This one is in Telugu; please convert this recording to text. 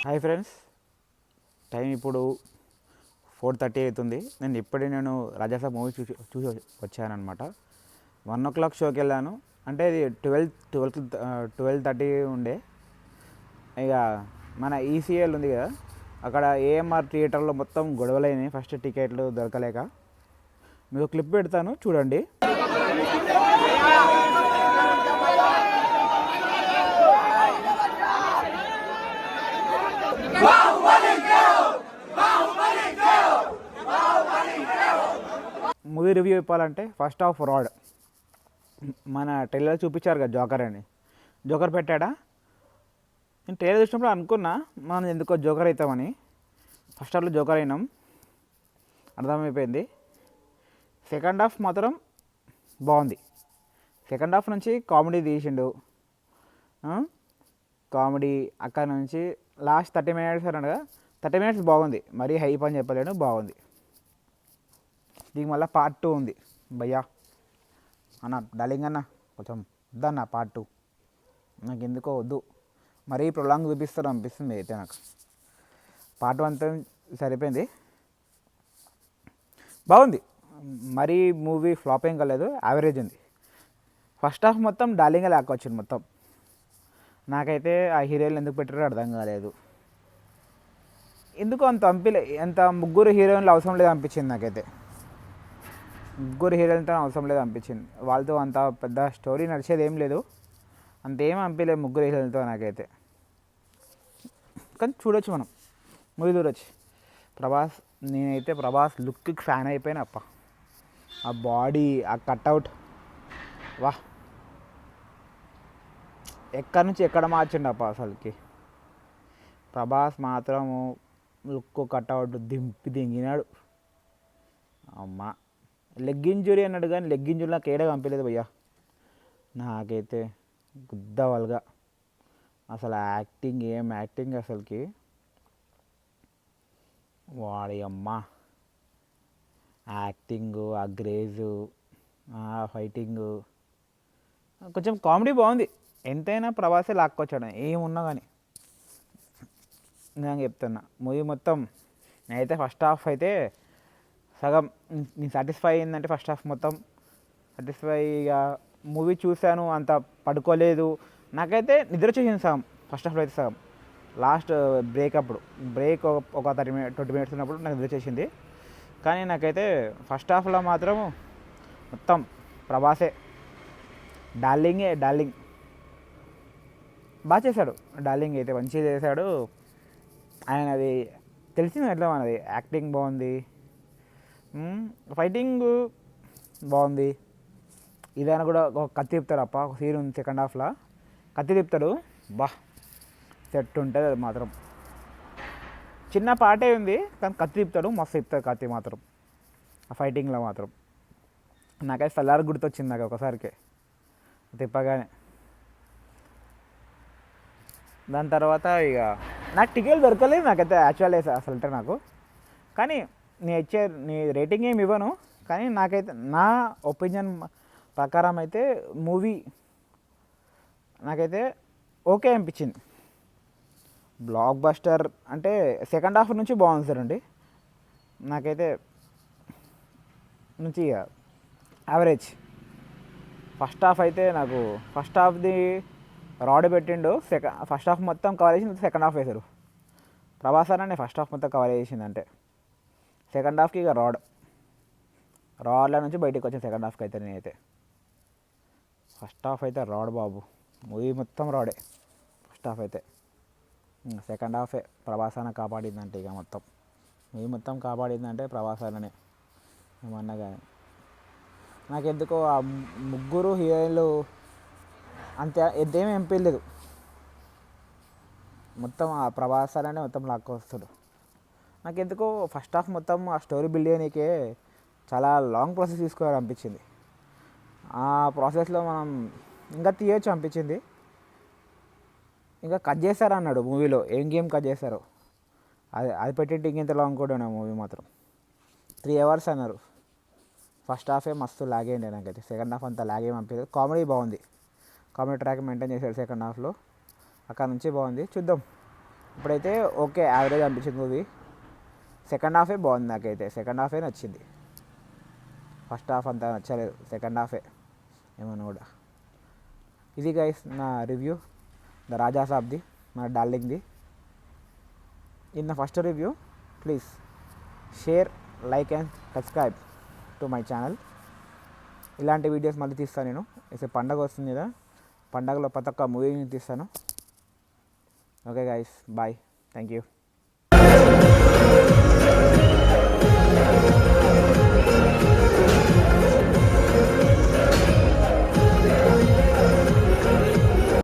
హాయ్ ఫ్రెండ్స్, టైం ఇప్పుడు 4:30 అవుతుంది. నేను రాజాసాబ్ మూవీ చూసి వచ్చానమాట. 1 o'clock షోకి వెళ్ళాను. అంటే ఇది 12:30 ఉండే. ఇక మన ఈసీఎల్ ఉంది కదా, అక్కడ ఏఎంఆర్ థియేటర్లో మొత్తం గొడవలైనాయి. ఫస్ట్ టికెట్లు దొరకలేక. మీకు క్లిప్ పెడతాను, చూడండి. మూవీ రివ్యూ చెప్పాలంటే ఫస్ట్ హాఫ్ రాడ్. మన ట్రైలర్ చూపించారు కదా జోకర్ అని, జోకర్ పెట్టాడా. నేను ట్రైలర్ చూసినప్పుడు అనుకున్నా మనం ఎందుకో జోకర్ అవుతామని. ఫస్ట్ హాఫ్లో జోకర్ అయినాం, అర్థమైపోయింది. సెకండ్ హాఫ్ మాత్రం బాగుంది. సెకండ్ హాఫ్ నుంచి కామెడీ తీసిండు. కామెడీ అక్కడ నుంచి లాస్ట్ 30 minutes అనగా 30 minutes బాగుంది. మరీ హైప్ అని చెప్పలేను, బాగుంది. దీనికి మళ్ళీ పార్ట్ 2 ఉంది. భయ్యా అన్న, డార్లింగ్ అన్న, కొంచెం వద్దన్న పార్ట్ 2. నాకు ఎందుకో వద్దు, మరీ ప్రొలాంగ్ చూపిస్తారు అనిపిస్తుంది అయితే నాకు. పార్ట్ 1 సరిపోయింది, బాగుంది. మరీ మూవీ ఫ్లాప్ ఏం కాలేదు, యావరేజ్ ఉంది. ఫస్ట్ హాఫ్ మొత్తం డార్లింగే లాక్కొచ్చింది మొత్తం. నాకైతే ఆ హీరోయిన్లు ఎందుకు పెట్టారో అర్థం కాలేదు. ఎందుకు అంత ముగ్గురు హీరోయిన్లు అవసరం లేదు అనిపించింది నాకైతే. ముగ్గురు హీరోయిన్తో అవసరం లేదు అనిపించింది. వాళ్ళతో అంత పెద్ద స్టోరీ నడిచేది ఏం లేదు, అంతేం అనిపించలేదు ముగ్గురు హీరోయిన్తో నాకైతే. కానీ చూడొచ్చు, మనం మూవీ చూడొచ్చు. నేనైతే ప్రభాస్ లుక్కి ఫ్యాన్ అయిపోయినా అప్ప. ఆ బాడీ, ఆ కట్అవుట్, వాహ్, ఎక్కడి నుంచి ఎక్కడ మార్చిండు అప్ప అసలుకి. ప్రభాస్ మాత్రము లుక్ కట్అవుట్ దింగినాడు. అమ్మ, లెగ్ ఇంజురీ అన్నాడు కానీ లెగ్ ఇంజురీ నాకు ఏడా పంపలేదు భయ్యా. నాకైతే గుద్దవల్గా అసలు ఏం యాక్టింగ్ అసలుకి. వాడి అమ్మ యాక్టింగు, ఆ గ్రేజు, ఆ ఫైటింగు, కొంచెం కామెడీ బాగుంది. ఎంతైనా ప్రభాసే లాక్కొచ్చాడు ఏమున్నా కానీ. నేను చెప్తున్నా, మూవీ మొత్తం నేనైతే ఫస్ట్ హాఫ్ అయితే సగం నేను సాటిస్ఫై అయిందంటే ఫస్ట్ హాఫ్ మొత్తం సాటిస్ఫైగా మూవీ చూశాను. అంత పడుకోలేదు, నాకైతే నిద్ర వచ్చేసింది సగం. ఫస్ట్ హాఫ్లో అయితే సగం. లాస్ట్ బ్రేక్ ఒక 20 minutes ఉన్నప్పుడు నాకు నిద్ర వచ్చేసింది. కానీ నాకైతే ఫస్ట్ హాఫ్లో మాత్రం మొత్తం ప్రభాసే, డార్లింగ్ బాగా చేశాడు. డార్లింగ్ అయితే మంచిగా చేశాడు. ఆయనది తెలిసింది ఎట్లా, మనది యాక్టింగ్ బాగుంది, ఫైటింగ్ బాగుంది. ఇదైనా కూడా ఒక కత్తి తిప్పుతాడు అప్ప, ఒక సీన్ ఉంది సెకండ్ హాఫ్లో, కత్తి తిప్పుతాడు. బా, సెట్ ఉంటుంది అది మాత్రం. చిన్న పాటే ఉంది కానీ కత్తి తిప్పుతాడు, మస్తు తిప్పుతాడు కత్తి మాత్రం ఆ ఫైటింగ్లో మాత్రం. నాకైతే సలార్ గుర్తొచ్చింది నాకు ఒకసారికి తిప్పగానే. దాని తర్వాత ఇక నాకు టికెట్ దొరకలేదు నాకైతే యాక్చువల్ అసలు నాకు. కానీ నీ రేటింగ్ ఏమి ఇవ్వను, కానీ నాకైతే నా ఒపీనియన్ ప్రకారం అయితే మూవీ నాకైతే ఓకే అనిపించింది. బ్లాక్ బస్టర్ అంటే సెకండ్ హాఫ్ నుంచి బాగుంది సార్ అండి. నాకైతే నుంచి యావరేజ్. ఫస్ట్ హాఫ్ అయితే నాకు ఫస్ట్ హాఫ్ది రాడ్ పెట్టిండు, ఫస్ట్ హాఫ్ మొత్తం కవర్ చేసి సెకండ్ హాఫ్ వేశారు. ప్రభాస్ అనే ఫస్ట్ హాఫ్ మొత్తం కవర్ చేసిందంటే సెకండ్ హాఫ్కి ఇక రాడ్ల నుంచి బయటికి వచ్చింది సెకండ్ హాఫ్కి అయితే. నేనైతే ఫస్ట్ హాఫ్ అయితే రాడ్ బాబు, మూవీ మొత్తం రాడే ఫస్ట్ హాఫ్ అయితే. సెకండ్ హాఫే ప్రభాస్ అన్న కాపాడిందంటే, ఇక మొత్తం మూవీ మొత్తం కాపాడిందంటే ప్రభాస్ అన్ననే ఏమన్నా కానీ. నాకెందుకో ఆ ముగ్గురు హీరోయిన్లు అంతే ఎంతేమీ ఎంపీలేదు, మొత్తం ఆ ప్రభాస్ అనే మొత్తం లాక్కొస్తాడు. నాకెందుకో ఫస్ట్ హాఫ్ మొత్తం ఆ స్టోరీ బిల్డ్ చేయడానికే చాలా లాంగ్ ప్రాసెస్ తీసుకోవాలి అనిపించింది. ఆ ప్రాసెస్లో మనం ఇంకా తీయచ్చు అనిపించింది. ఇంకా కట్ చేశారు అన్నాడు మూవీలో, ఏం గేమ్ కట్ చేశారో అది పెట్టింటే ఇంకెంత లాంగ్ కూడా ఉన్నాయి మూవీ మాత్రం. 3 hours అన్నారు. ఫస్ట్ హాఫే మస్తు లాగ్ అయ్యింది నాకైతే. సెకండ్ హాఫ్ అంతా లాగ్ ఏమి అనిపించలేదు. కామెడీ బాగుంది, కామెడీ ట్రాక్ మెయింటైన్ చేశాడు సెకండ్ హాఫ్లో. అక్కడ నుంచి బాగుంది. చూద్దాం ఇప్పుడైతే ఓకే యావరేజ్ అనిపించింది మూవీ. సెకండ్ హాఫే బాగుంది, నాకైతే సెకండ్ హాఫే నచ్చింది. ఫస్ట్ హాఫ్ అంతా నచ్చలేదు, సెకండ్ హాఫే ఏమన్నా కూడా. ఇది గైస్ నా రివ్యూ ద రాజా సాబ్ది, మన డార్లింగ్ది. In the first review please share, like and subscribe to my channel. ఇలాంటి వీడియోస్ మళ్ళీ తీస్తాను నేను. ఇక పండగ వస్తుంది కదా, పండగలో ప్రతి ఒక్క మూవీని తీస్తాను. Okay guys, bye, thank you.